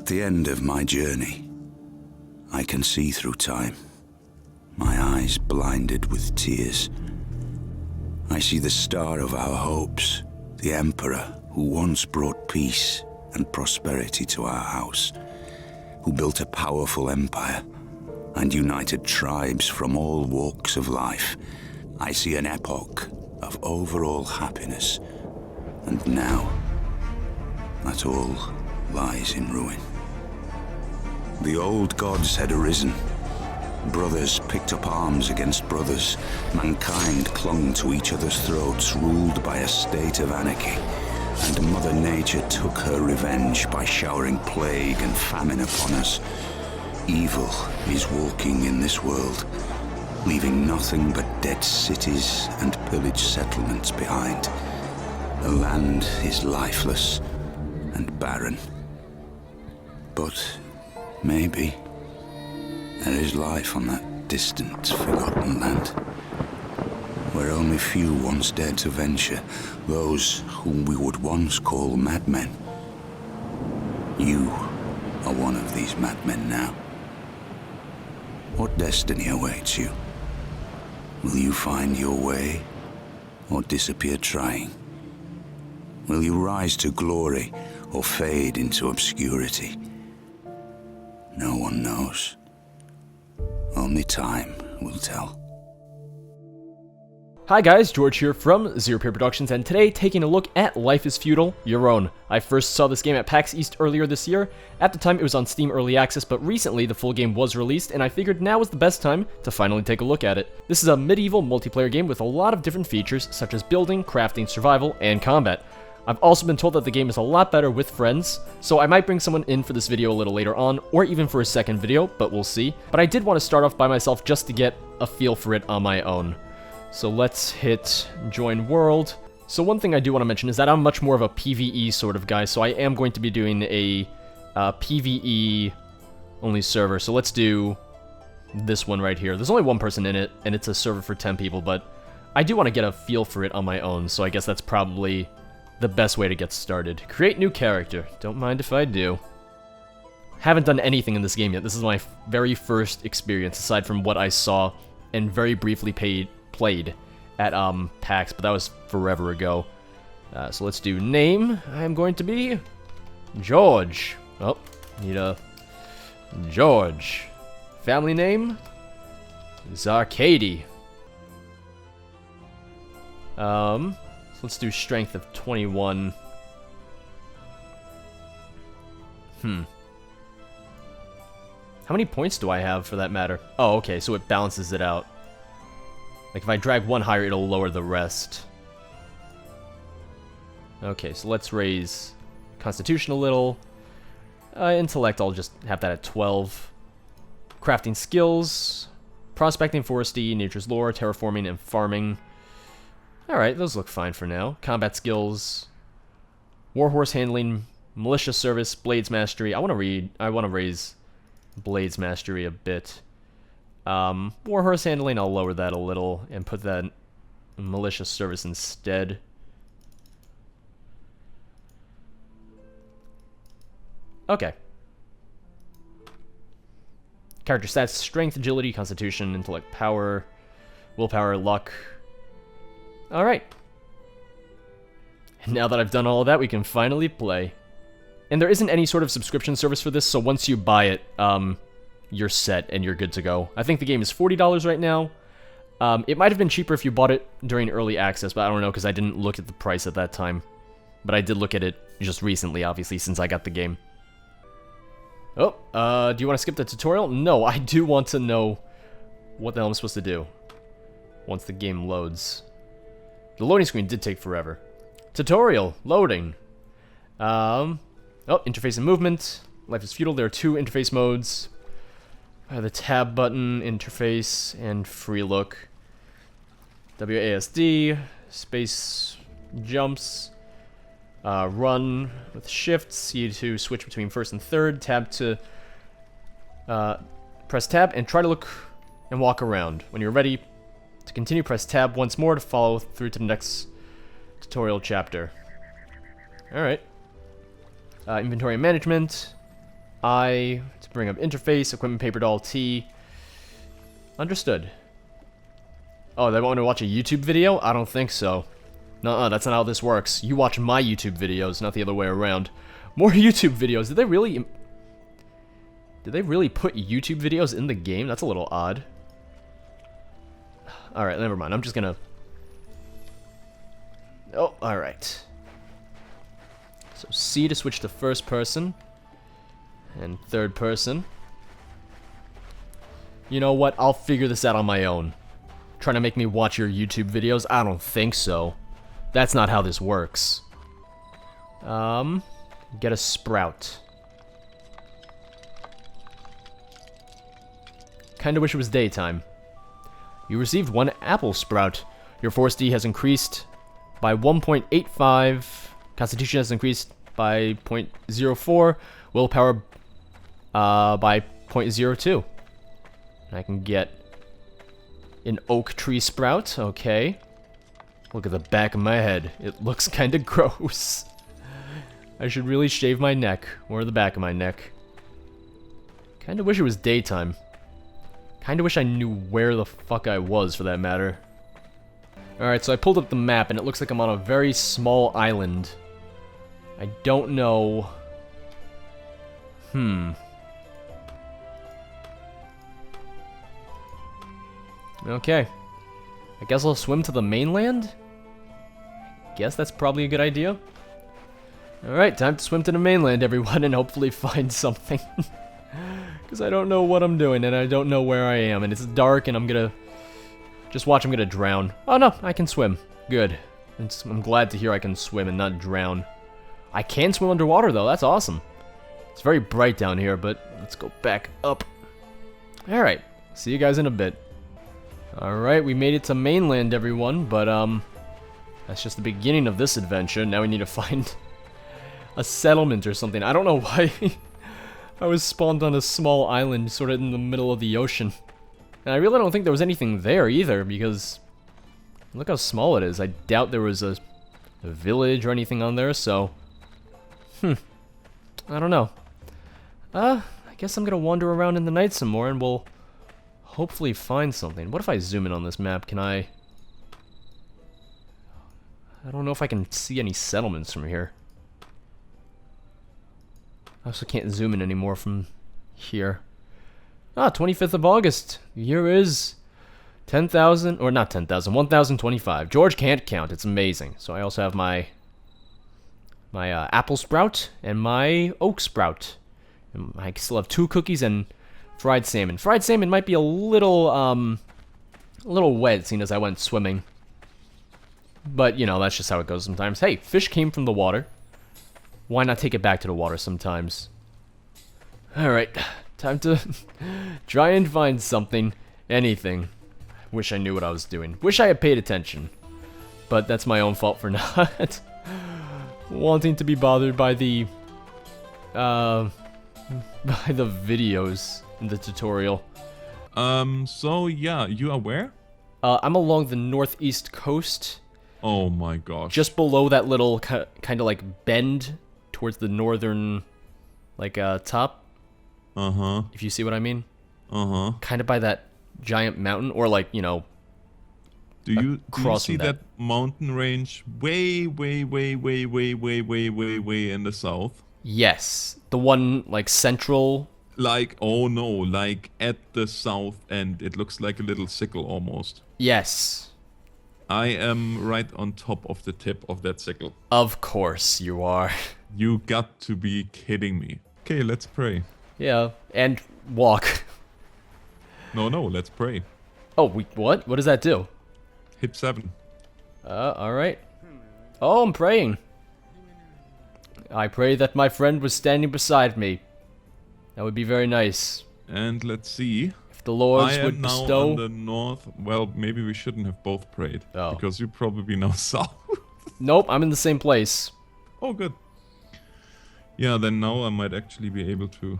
At the end of my journey, I can see through time, my eyes blinded with tears. I see the star of our hopes, the Emperor who once brought peace and prosperity to our house, who built a powerful empire and united tribes from all walks of life. I see an epoch of overall happiness, and now that all lies in ruin. The old gods had arisen. Brothers picked up arms against brothers. Mankind clung to each other's throats, ruled by a state of anarchy. And Mother Nature took her revenge by showering plague and famine upon us. Evil is walking in this world, leaving nothing but dead cities and pillaged settlements behind. The land is lifeless and barren. But maybe there is life on that distant, forgotten land, where only few once dared to venture, those whom we would once call madmen. You are one of these madmen now. What destiny awaits you? Will you find your way, or disappear trying? Will you rise to glory, or fade into obscurity? No one knows. Only time will tell. Hi guys, George here from Zero Peer Productions, and today taking a look at Life is Feudal, Your Own. I first saw this game at PAX East earlier this year. At the time it was on Steam Early Access, but recently the full game was released, and I figured now was the best time to finally take a look at it. This is a medieval multiplayer game with a lot of different features, such as building, crafting, survival, and combat. I've also been told that the game is a lot better with friends, so I might bring someone in for this video a little later on, or even for a second video, but we'll see. But I did want to start off by myself just to get a feel for it on my own. So let's hit join world. So one thing I do want to mention is that I'm much more of a PvE sort of guy, so I am going to be doing a PvE only server. So let's do this one right here. There's only one person in it, and it's a server for 10 people, but I do want to get a feel for it on my own, so I guess that's probably the best way to get started. Create new character. Don't mind if I do. Haven't done anything in this game yet. This is my very first experience, aside from what I saw and very briefly played at PAX, but that was forever ago. So let's do name. I'm going to be George. Oh, need a George. Family name Zarkady. So let's do strength of 21. How many points do I have for that matter? Oh, okay, so it balances it out. Like if I drag one higher, it'll lower the rest. Okay, so let's raise Constitution a little. Intellect, I'll just have that at 12. Crafting skills. Prospecting, foresty, nature's lore, terraforming, and farming. Alright, those look fine for now. Combat skills. Warhorse handling, militia service, blades mastery. I want to raise blades mastery a bit. Warhorse handling, I'll lower that a little and put that in militia service instead. Okay. Character stats: strength, agility, constitution, intellect, power, willpower, luck. Alright. And now that I've done all of that, we can finally play. And there isn't any sort of subscription service for this, so once you buy it, you're set and you're good to go. I think the game is $40 right now. It might have been cheaper if you bought it during early access, but I don't know because I didn't look at the price at that time. But I did look at it just recently, obviously, since I got the game. Oh, do you want to skip the tutorial? No, I do want to know what the hell I'm supposed to do once the game loads. The loading screen did take forever. Tutorial, loading. Oh, interface and movement. Life is Feudal. There are two interface modes. The tab button, interface, and free look. WASD, space jumps, run with shift, C to switch between first and third, tab to press tab, and try to look and walk around. When you're ready to continue, press tab once more to follow through to the next tutorial chapter. Alright. Inventory management. I to bring up interface, equipment paper doll T. Understood. Oh, they want to watch a YouTube video? I don't think so. Nuh-uh, that's not how this works. You watch my YouTube videos, not the other way around. More YouTube videos. Did they really put YouTube videos in the game? That's a little odd. Alright, never mind. I'm just gonna... Oh, alright. So C to switch to first person. And third person. You know what? I'll figure this out on my own. Trying to make me watch your YouTube videos? I don't think so. That's not how this works. Get a sprout. Kinda wish it was daytime. You received 1 apple sprout. Your force D has increased by 1.85. Constitution has increased by 0.04. Willpower by 0.02. I can get an oak tree sprout. Okay. Look at the back of my head. It looks kinda gross. I should really shave my neck, or the back of my neck. Kinda wish it was daytime. Kinda wish I knew where the fuck I was, for that matter. Alright, so I pulled up the map, and it looks like I'm on a very small island. I don't know... Okay. I guess I'll swim to the mainland? Guess that's probably a good idea. Alright, time to swim to the mainland, everyone, and hopefully find something. Because I don't know what I'm doing, and I don't know where I am, and it's dark, and I'm gonna... Just watch, I'm gonna drown. Oh no, I can swim. Good. I'm glad to hear I can swim and not drown. I can swim underwater, though. That's awesome. It's very bright down here, but let's go back up. Alright, see you guys in a bit. Alright, we made it to mainland, everyone, but, that's just the beginning of this adventure. Now we need to find a settlement or something. I don't know why I was spawned on a small island sort of in the middle of the ocean. And I really don't think there was anything there either, because look how small it is. I doubt there was a village or anything on there, so... I don't know. I guess I'm gonna wander around in the night some more, and we'll hopefully find something. What if I zoom in on this map? Can I don't know if I can see any settlements from here. I also can't zoom in anymore from here. 25th of August. The year is 10,000, or not 10,000, 1,025. George can't count. It's amazing. So I also have my apple sprout and my oak sprout. And I still have 2 cookies and fried salmon. Fried salmon might be a little wet, seeing as I went swimming. But, you know, that's just how it goes sometimes. Hey, fish came from the water. Why not take it back to the water sometimes? Alright, time to try and find something. Anything. Wish I knew what I was doing. Wish I had paid attention. But that's my own fault for not wanting to be bothered by the videos in the tutorial. So yeah, you are where? I'm along the northeast coast. Oh my gosh. Just below that little kind of like bend towards the northern, like, top. Uh-huh. If you see what I mean. Uh-huh. Kind of by that giant mountain, or like, you know, do you see that mountain range way in the south? Yes. The one, like, central... Like, oh no, like at the south end. It looks like a little sickle almost. Yes. I am right on top of the tip of that sickle. Of course you are. You got to be kidding me. Okay, let's pray. Yeah, and walk. No, let's pray. Oh, what? What does that do? Hit 7. Alright. Oh, I'm praying. I pray that my friend was standing beside me. That would be very nice. And let's see. If the lords I would am now bestow... on the north. Well, maybe we shouldn't have both prayed. Oh. Because you probably know south. Nope, I'm in the same place. Oh, good. Yeah, then now I might actually be able to...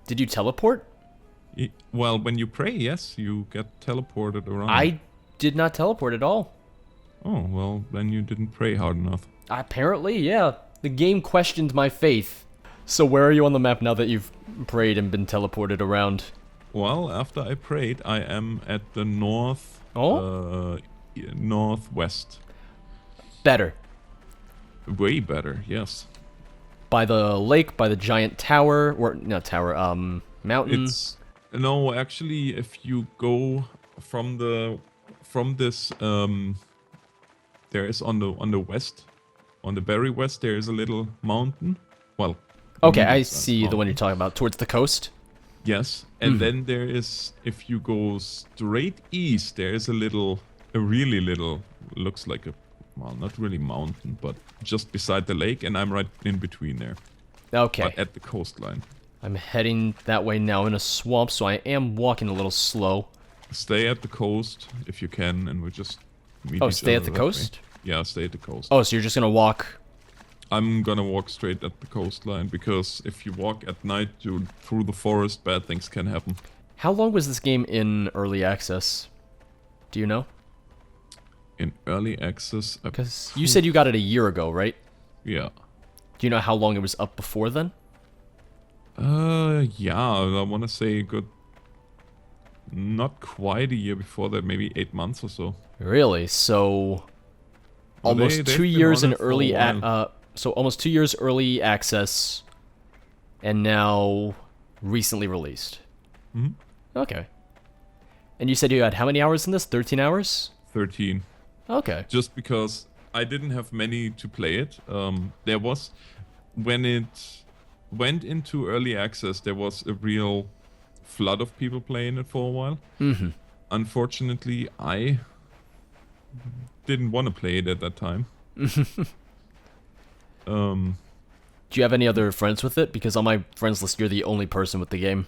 Did you teleport? Well, when you pray, yes, you get teleported around. I did not teleport at all. Oh, well, then you didn't pray hard enough. Apparently, yeah. The game questioned my faith. So where are you on the map now that you've prayed and been teleported around? Well, after I prayed, I am at the northwest. Better. Way better, yes. By the lake, by the giant tower, or not tower, mountain. No, actually, if you go from this, there is on the west, on the very west, there is a little mountain. Well, Okay, I see the one you're talking about, towards the coast. Yes, and then there is, if you go straight east, there is a really little, looks like a, well, not really mountain, but just beside the lake, and I'm right in between there. Okay. But at the coastline. I'm heading that way now in a swamp, so I am walking a little slow. Stay at the coast if you can, and we'll just meet Oh, each stay other at the that coast? way. Yeah, stay at the coast. Oh, so you're just gonna walk... I'm gonna walk straight at the coastline, because if you walk at night through the forest, bad things can happen. How long was this game in early access? Do you know? In early access... Because you said you got it a year ago, right? Yeah. Do you know how long it was up before then? Yeah, I want to say a good... Not quite a year before that, maybe 8 months or so. Really? So... Well, almost they've 2 been years on in it for a early... while. so almost 2 years early access, and now recently released. Mhm. Okay. And you said you had how many hours in this? 13 hours? 13. Okay. Just because I didn't have many to play it. There was... When it went into early access, there was a real flood of people playing it for a while. Mm-hmm. Unfortunately, I didn't want to play it at that time. Do you have any other friends with it? Because on my friends list, you're the only person with the game.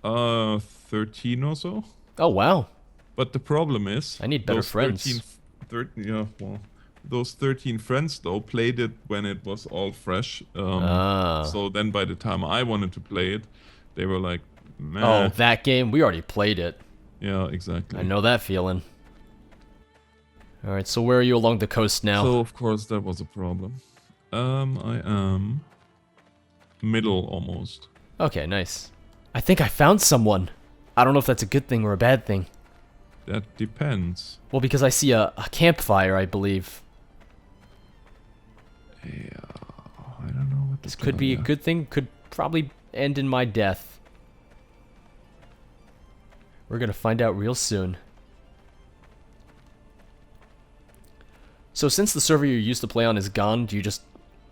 13 or so. Oh, wow. But the problem is... I need better those friends. 13, well... Those 13 friends, though, played it when it was all fresh. So then by the time I wanted to play it, they were like, man. Oh, that game? We already played it. Yeah, exactly. I know that feeling. Alright, so where are you along the coast now? So, of course, that was a problem. I am... middle, almost. Okay, nice. I think I found someone. I don't know if that's a good thing or a bad thing. That depends. Well, because I see a campfire, I believe. Yeah, I don't know what This could be a good thing, could probably end in my death. We're gonna find out real soon. So since the server you used to play on is gone, do you just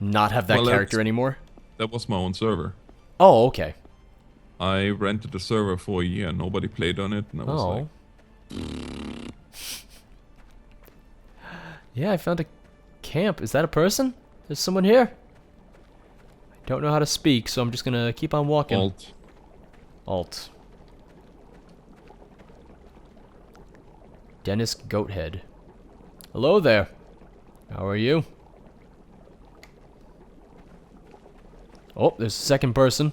not have that character anymore? That was my own server. Oh, okay. I rented the server for a year, nobody played on it, and I was like... Yeah, I found a camp. Is that a person? There's someone here. I don't know how to speak, so I'm just gonna keep on walking. Alt. Dennis Goathead. Hello there. How are you? Oh, there's a second person.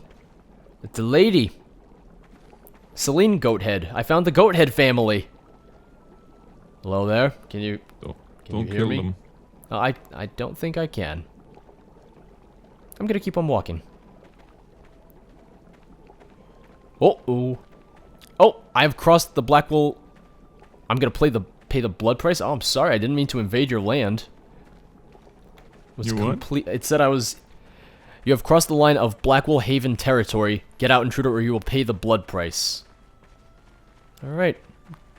It's a lady. Celine Goathead. I found the Goathead family. Hello there. Can you Don't hear kill me? them. I don't think I can. I'm gonna keep on walking. Oh, I've crossed the Blackwell. I'm gonna pay the blood price. Oh, I'm sorry. I didn't mean to invade your land. You what? It said I was. You have crossed the line of Blackwell Haven territory. Get out, intruder, or you will pay the blood price. All right.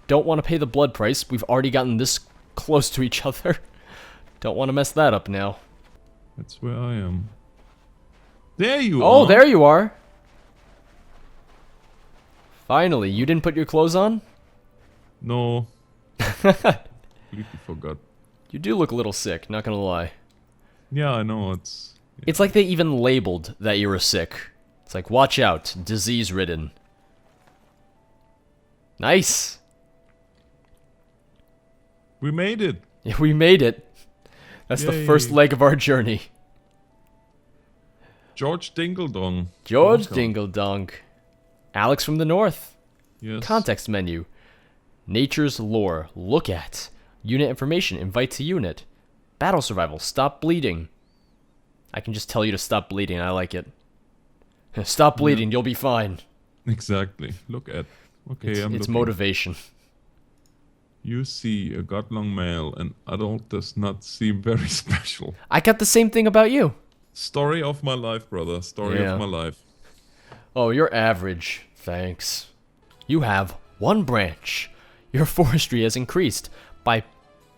Don't want to pay the blood price. We've already gotten this close to each other. Don't want to mess that up now. That's where I am. There you are! Oh, there you are! Finally, you didn't put your clothes on? No. Completely forgot. You do look a little sick, not gonna lie. Yeah, I know, it's... Yeah. It's like they even labeled that you were sick. It's like, watch out, disease-ridden. Nice! We made it! Yeah, we made it. That's the first leg of our journey. George Dingledong. George Welcome. Dingledong. Alex from the North. Yes. Context menu. Nature's lore. Look at. Unit information. Invite to unit. Battle survival. Stop bleeding. I can just tell you to stop bleeding. I like it. Stop bleeding, you'll be fine. Exactly. Look at. Okay, It's I'm looking. motivation. You see a godlong male, an adult does not seem very special. I got the same thing about you. Story of my life, brother. Story Yeah. of my life. Oh, you're average. Thanks. You have one branch. Your forestry has increased by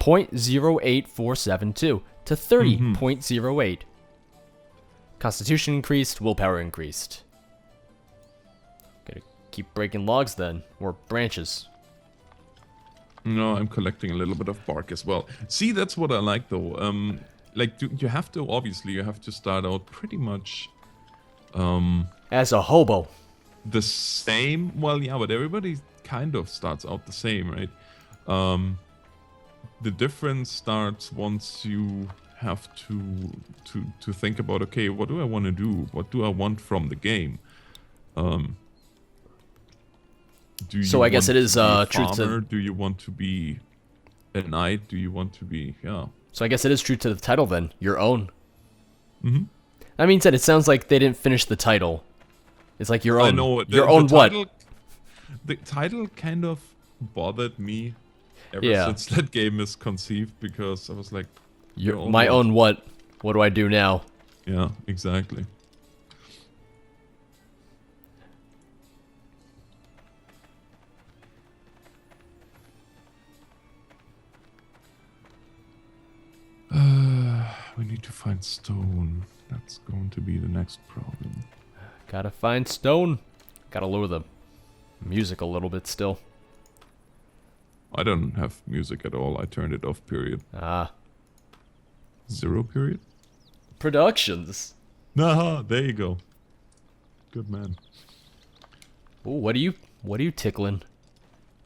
0.08472 to 30.08. Constitution increased, willpower increased. Gotta keep breaking logs then, or branches. No, I'm collecting a little bit of bark as well. See, that's what I like though. Like you have to, obviously you have to start out pretty much As a hobo. the same. Well, yeah, but everybody kind of starts out the same, right? The difference starts once you have to think about, okay, what do I want to do? What do I want from the game? So I guess it is true true to. Do you want to be a knight? Do you want to be So I guess it is true to the title then. Your own. Mhm. That means that it sounds like they didn't finish the title. It's like your own. I know Your own the what? title, the title kind of bothered me ever Yeah. since that game is conceived, because I was like, My own what? What do I do now? Yeah, exactly. We need to find stone. That's going to be the next problem. Gotta find stone. Gotta lower the music a little bit still. I don't have music at all. I turned it off, period. Ah. 0 period? Productions. Nah, there you go. Good man. Ooh, what are you tickling?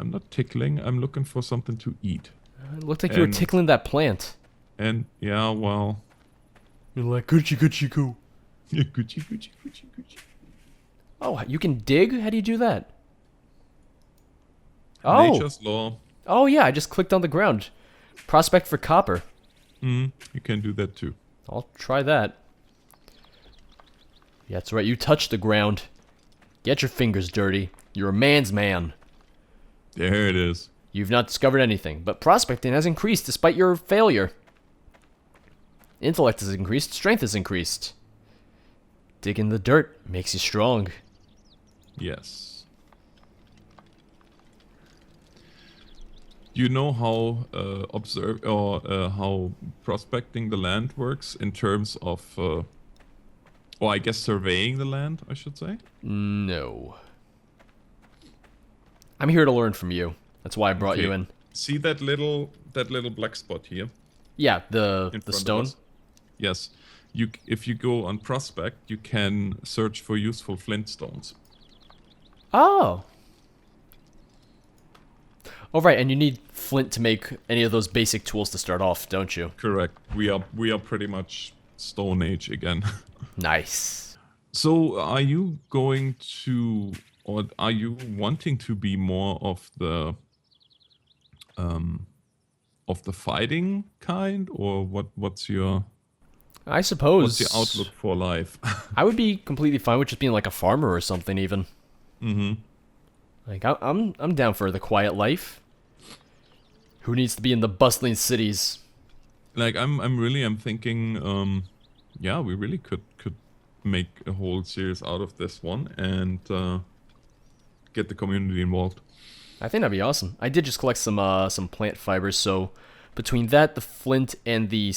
I'm not tickling. I'm looking for something to eat. It looked like you were tickling that plant. And yeah, well, You're like, Gucci, Gucci, goo. yeah, Gucci, Gucci, Gucci, Gucci. Oh, you can dig? How do you do that? Oh. Nature's law. Oh, yeah, I just clicked on the ground. Prospect for copper. You can do that too. I'll try that. Yeah, that's right, you touched the ground. Get your fingers dirty. You're a man's man. There it is. You've not discovered anything, but prospecting has increased despite your failure. Intellect has increased, strength has increased. Digging the dirt makes you strong. Yes. You know how how prospecting the land works in terms of, well, I guess surveying the land, I should say. No. I'm here to learn from you. That's why I brought you Okay. in. See that little black spot here Yeah, in the front of stone. us? Yes. If you go on prospect, you can search for useful flint stones. Oh. Oh, right, and you need flint to make any of those basic tools to start off, don't you? Correct. We are pretty much Stone Age again. Nice. So, are you going to, or are you wanting to be more of the fighting kind, or what's your I suppose. what's your outlook for life? I would be completely fine with just being like a farmer or something, even. Mm-hmm. Like I'm down for the quiet life. Who needs to be in the bustling cities? Like I'm thinking, yeah, we really could make a whole series out of this one and get the community involved. I think that'd be awesome. I did just collect some plant fibers, so between that, the flint, and the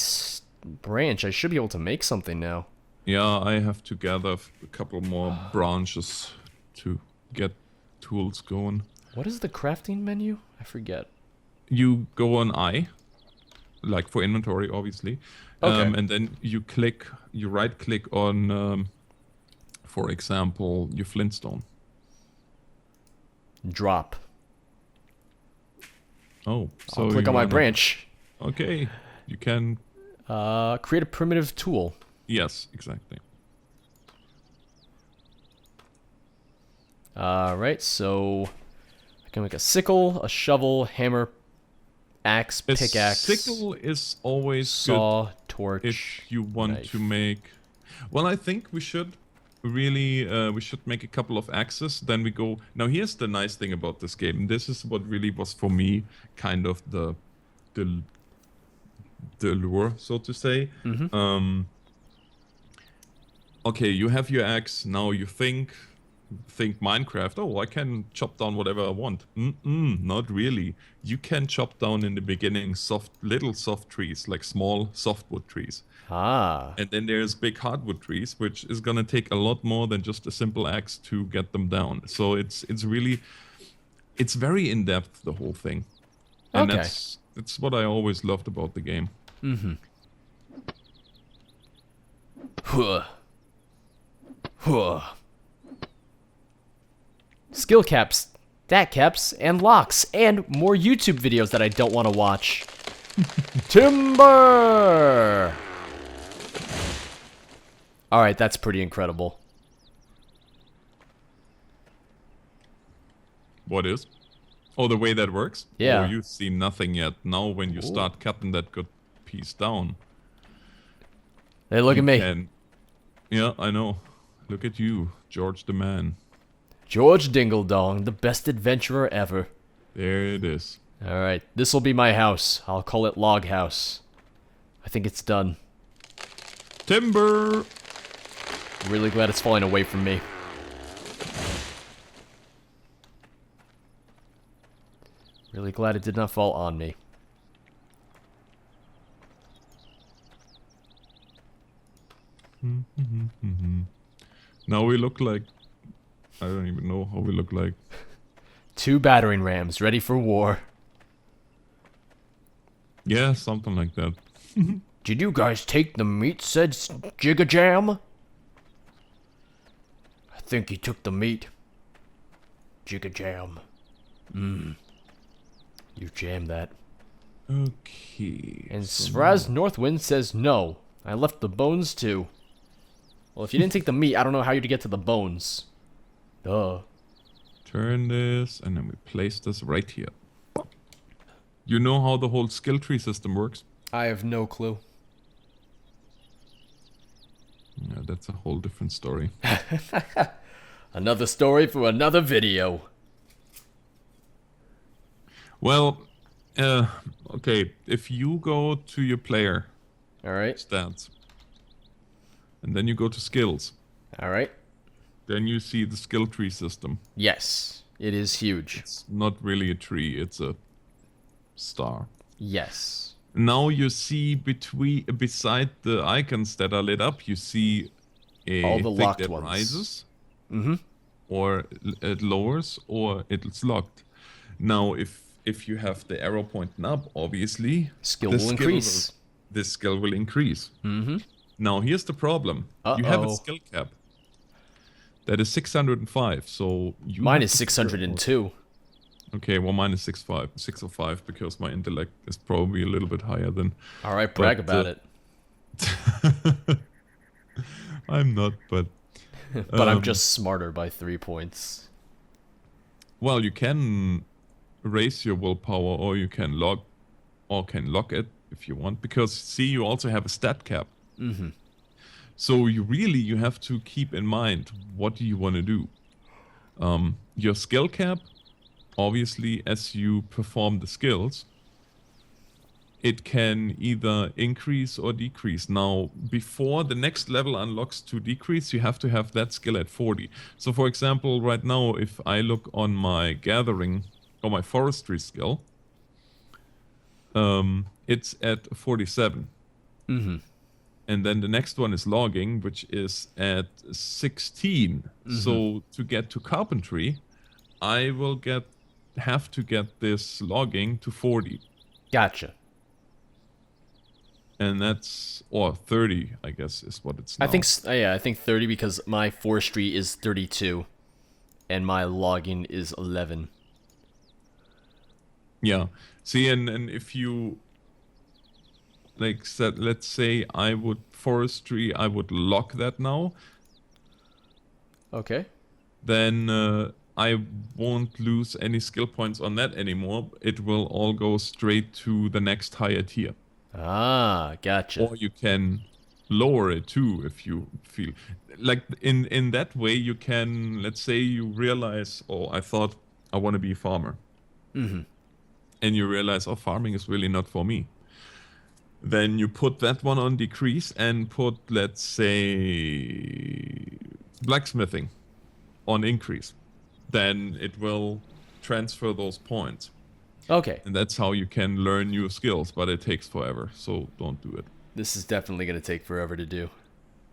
branch, I should be able to make something now. Yeah, I have to gather a couple more branches to get tools going. What is the crafting menu? I forget. You go on I, like for inventory, obviously. Okay. And then you right click on, for example, your flintstone. Drop. Oh, so I'll click you on my wanna- branch. Okay, you can. Create a primitive tool. Yes, exactly. Alright, so I can make a sickle, a shovel, hammer, axe, A pickaxe, sickle is always saw, good torch. if you want knife. to make. Well, I think we should really, we should make a couple of axes. Then we go. Now, here's the nice thing about this game. This is what really was for me kind of the lure, so to say. Okay, you have your axe. Now you think Minecraft. Oh, I can chop down whatever I want. Not really. You can chop down in the beginning little soft trees, like small softwood trees. Ah. And then there's big hardwood trees, which is gonna take a lot more than just a simple axe to get them down. So it's really, it's very in depth, the whole thing, and Okay. that's what I always loved about the game. Huh. Huh. Skill caps, stat caps, and locks, and more YouTube videos that I don't want to watch. Timber! Alright, that's pretty incredible. What is? Oh, the way that works? Yeah. Oh, you've seen nothing yet. Now, when you start cutting that good piece down, Hey, look at me. Yeah, I know. Look at you, George the Man. George Dingledong, the best adventurer ever. There it is. Alright, this will be my house. I'll call it Log House. I think it's done. Timber! Really glad it's falling away from me. Really glad it did not fall on me. Now we look like... I don't even know how we look like. 2 battering rams ready for war. Yeah, something like that. Did you guys take the meat, said Jigga Jam? I think he took the meat. Jigga Jam. You jam that. Okay. And so Sraz Northwind says no. I left the bones too. Well, if you didn't take the meat, I don't know how you'd get to the bones. Duh. turn this, and then we place this right here. You know how the whole skill tree system works? I have no clue. Yeah, that's a whole different story. Another story for another video. Well, okay, if you go to your player Alright. stats, and then you go to skills, Alright. then you see the skill tree system. Yes. It is huge. It's not really a tree, it's a star. Yes. Now you see beside the icons that are lit up, you see a All the thing locked that ones. rises, Mm-hmm. or it lowers, or it's locked. Now, if you have the arrow pointing up, obviously Skill the will increase. The skill will increase. Mm-hmm. Now, here's the problem. You have a skill cap that is 605. So you Mine have is to figure out- 602. Okay, well, mine is 605 because my intellect is probably a little bit higher than. Alright, brag But, about it. I'm not, but. But I'm just smarter by 3 points. Well, you can raise your willpower, or you can lock it if you want, because see, you also have a stat cap. Mm-hmm. So you have to keep in mind, what do you want to do? Your skill cap, obviously, as you perform the skills, it can either increase or decrease. Now, before the next level unlocks to decrease, you have to have that skill at 40. So, for example, right now, if I look on my gathering or my forestry skill, it's at 47. Mm-hmm. And then the next one is logging, which is at 16. So to get to carpentry, I will have to get this logging to 40. Gotcha. And that's, or 30, I guess, is what it's now. I think 30 because my forestry is 32 and my logging is 11. Yeah. See, and if you, like said, let's say I would lock that now, Okay. then I won't lose any skill points on that anymore. It will all go straight to the next higher tier. Ah, gotcha. Or you can lower it too if you feel like in that way you can, let's say you realize, oh, I thought I want to be a farmer. And you realize, oh, farming is really not for me. Then you put that one on decrease and put, let's say, blacksmithing on increase. Then it will transfer those points. Okay. And that's how you can learn new skills, but it takes forever, so don't do it. This is definitely going to take forever to do.